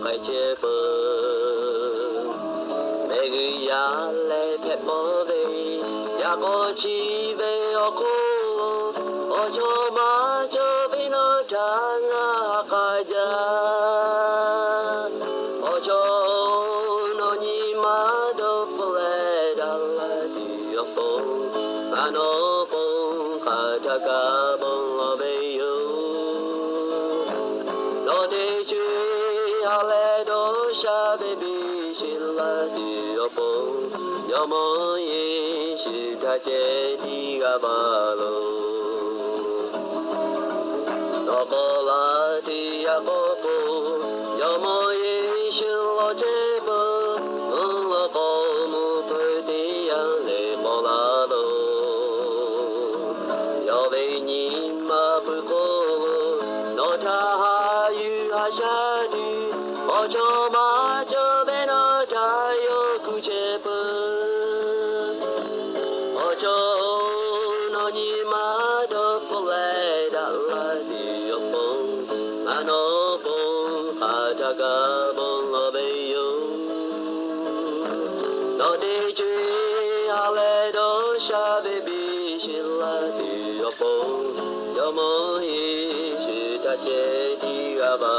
phải chế bờ mẹ gửi ya lệ phép bỏ về ya có chi về ở cô ở cho má cho bên nó trang cả gia ở cho nó nhị má đâu phải đã là đi ở phố mà nó bông cả cha cả bông ở bên yêu nó để chơi ale do sha baby shilla di opo yomo ye shi ta che di ga ba lo no ko la di ya ko po yomo ye shi lo che po lo ko mu pe di ya le mo la lo yo ve ni ma pu ko no ta sha di o cho ma cho be no ta yo ku che pu o cho no ni ma do po le da la di yo po ma no po ha ta ga bo lo be yo no de ju ha le do sha be bi shi la di yo po yo mo yi shi ta che di ga ba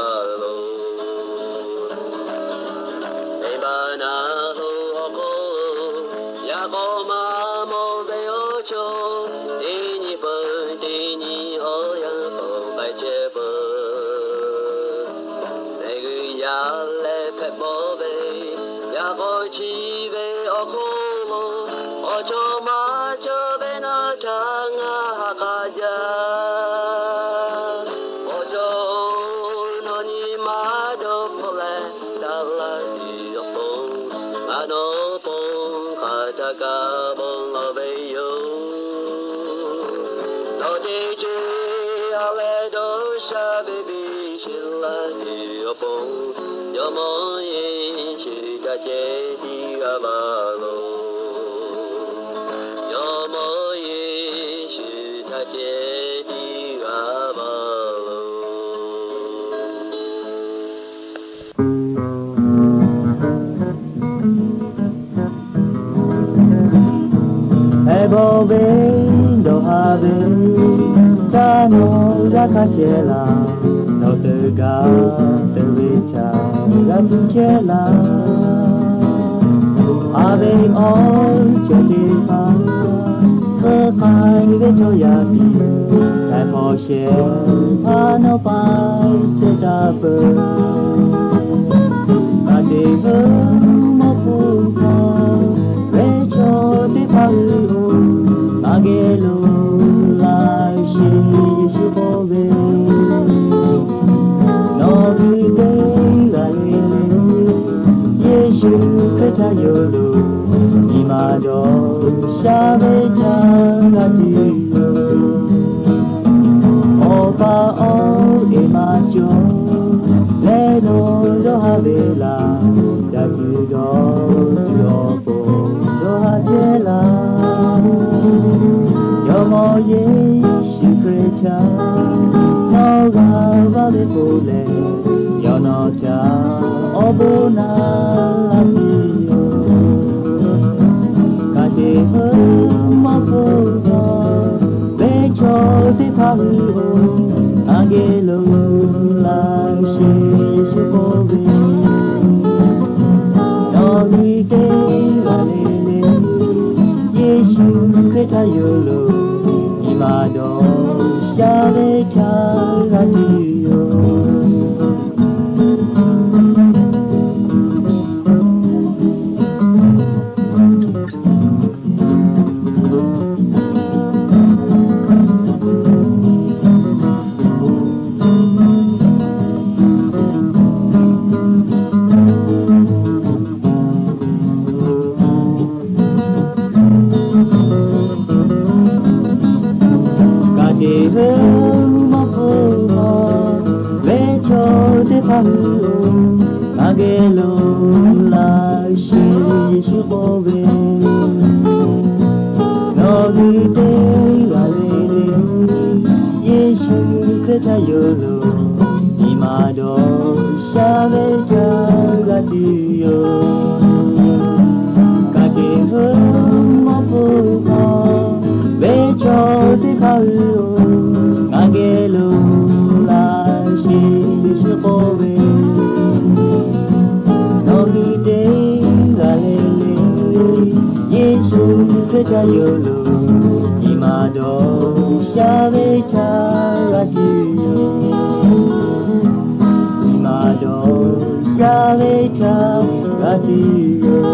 na ho ko ya ko ma mo de o cho ti ni pu ti ni ho ya po bai che pu de gu ya le phe bo be ya ko chi be o ko lo o cho ma cho be na ta nga ha ka ja o cho no ni ma do po le da la no pong kha cha ka bong lo be yo no de ju a le do sha be bi shi la di yo pong yo mo ye shi cha che di ga ba lo yo mo ye shi cha che di ga ba lo Ebo be do ha be ta no ra ka che la no te ga te we cha ra tu che la a be all che ti pa so kai ve cho ya bi ta mo she pa no pa che ta pe ta che pe mo pu pa ve cho ti pa Agelo la shi shi bo be no bi de ga le Yeshu kata yolo ni ma do sha be cha ga ti yo o ba o e ma jo le no do ha be la da ti do po do ha je la yo mo ye shi krecha no ga ba be ko le yo no cha o bo na la mi yo ka de ho ma ko do be cho ti pa ho agelo la shi shi ko be no ni de ga le Yeshu kata yolo imado shave cha yo Agelo la shi shi bo be no di de ga le Yeshu kata yolo imado sha be cha radio kage ho mo pho ve cho ti khao ngage lo la shi shi ko ve no ni de la le le yesu Khristo yo lo ni ma do sha ve cha radio ni ma do sha ve cha radio